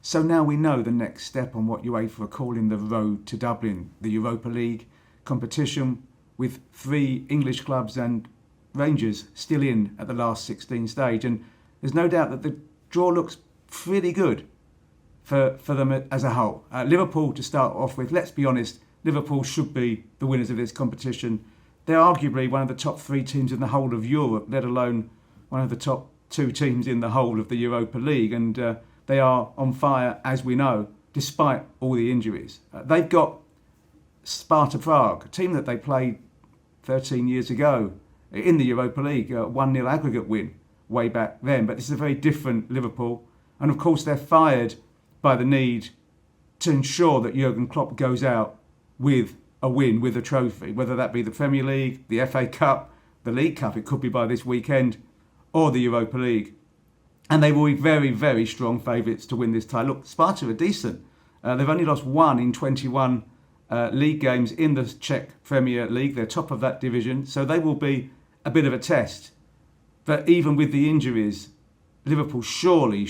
So now we know the next step on what UEFA are calling the road to Dublin, the Europa League competition, with 3 English clubs and Rangers still in at the last 16 stage. And there's no doubt that the draw looks pretty good for them as a whole. Liverpool, to start off with, let's be honest, Liverpool should be the winners of this competition. They're arguably one of the top 3 teams in the whole of Europe, let alone one of the top 2 teams in the whole of the Europa League. And they are on fire, as we know, despite all the injuries. They've got Sparta Prague, a team that they played 13 years ago in the Europa League, a 1-0 aggregate win way back then. But this is a very different Liverpool. And of course, they're fired by the need to ensure that Jurgen Klopp goes out with a win, with a trophy, whether that be the Premier League, the FA Cup, the League Cup, it could be by this weekend, or the Europa League. And they will be very, very strong favourites to win this title. Look, Sparta are decent. They've only lost 1 in 21 league games in the Czech Premier League. They're top of that division, so they will be a bit of a test. But even with the injuries, Liverpool surely,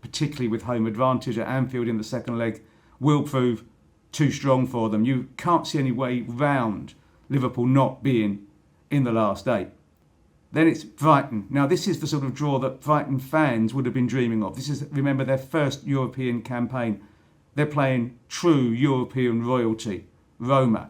particularly with home advantage at Anfield in the second leg, will prove too strong for them. You can't see any way round Liverpool not being in the last 8. Then it's Brighton. Now, this is the sort of draw that Brighton fans would have been dreaming of. This is, remember, their first European campaign. They're playing true European royalty, Roma.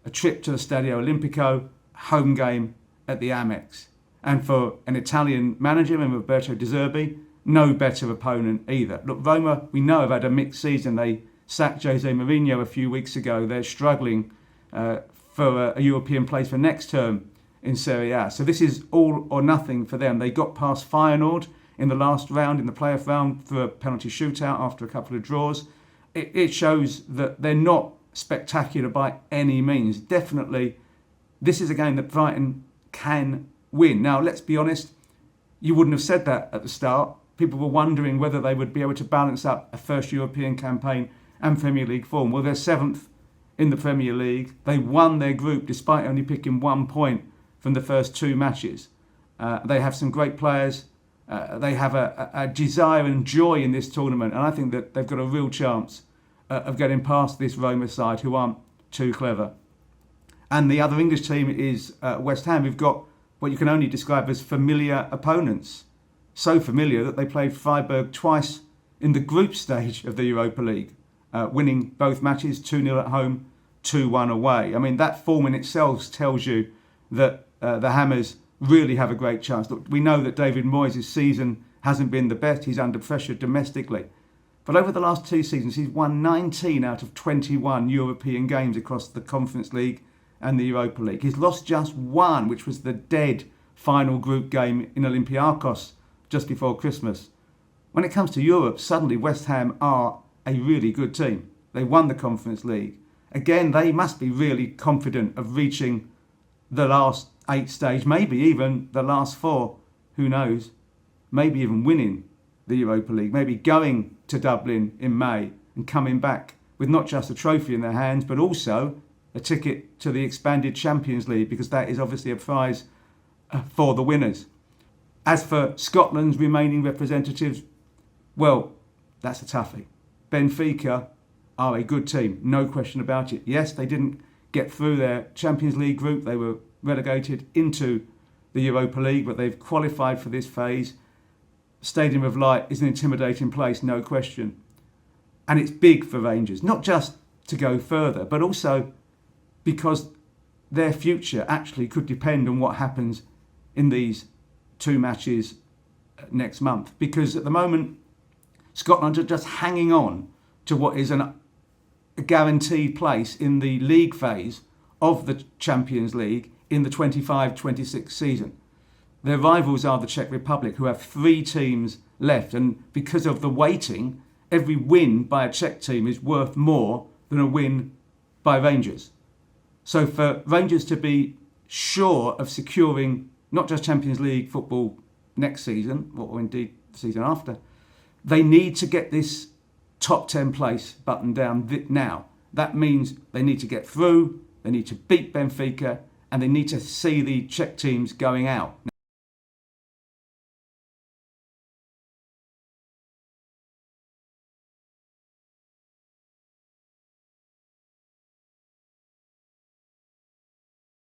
A trip to the Stadio Olimpico, home game at the Amex. And for an Italian manager, Roberto De Zerbi, no better opponent either. Look, Roma, we know, have had a mixed season. They sacked Jose Mourinho a few weeks ago. They're struggling for a European place for next term in Serie A. So this is all or nothing for them. They got past Feyenoord in the last round, in the playoff round, for a penalty shootout after a couple of draws. It shows that they're not spectacular by any means. Definitely, this is a game that Brighton can win. Now, let's be honest, you wouldn't have said that at the start. People were wondering whether they would be able to balance up a first European campaign and Premier League form. Well, they're 7th in the Premier League. They won their group despite only picking 1 point from the first 2 matches. They have some great players. They have a desire and joy in this tournament. And I think that they've got a real chance of getting past this Roma side, who aren't too clever. And the other English team is West Ham, who've got what you can only describe as familiar opponents. So familiar that they played Freiburg twice in the group stage of the Europa League, winning both matches, 2-0 at home, 2-1 away. I mean, that form in itself tells you that the Hammers really have a great chance. Look, we know that David Moyes' season hasn't been the best. He's under pressure domestically. But over the last 2 seasons, he's won 19 out of 21 European games across the Conference League and the Europa League. He's lost just 1, which was the dead final group game in Olympiacos just before Christmas. When it comes to Europe, suddenly West Ham are a really good team. They won the Conference League. Again, they must be really confident of reaching the last 8 stage, maybe even the last 4, who knows, maybe even winning the Europa League, maybe going to Dublin in May and coming back with not just a trophy in their hands, but also a ticket to the expanded Champions League, because that is obviously a prize for the winners. As for Scotland's remaining representatives, well, that's a toughie. Benfica are a good team, no question about it. Yes, they didn't get through their Champions League group. They were relegated into the Europa League, but they've qualified for this phase. Stadium of Light is an intimidating place, no question. And it's big for Rangers, not just to go further, but also because their future actually could depend on what happens in these 2 matches next month. Because at the moment, Scotland are just hanging on to what is a guaranteed place in the league phase of the Champions League in the 25-26 season. Their rivals are the Czech Republic, who have 3 teams left. And because of the waiting, every win by a Czech team is worth more than a win by Rangers. So for Rangers to be sure of securing not just Champions League football next season, or indeed the season after, they need to get this top 10 place buttoned down now. That means they need to get through, they need to beat Benfica, and they need to see the Czech teams going out.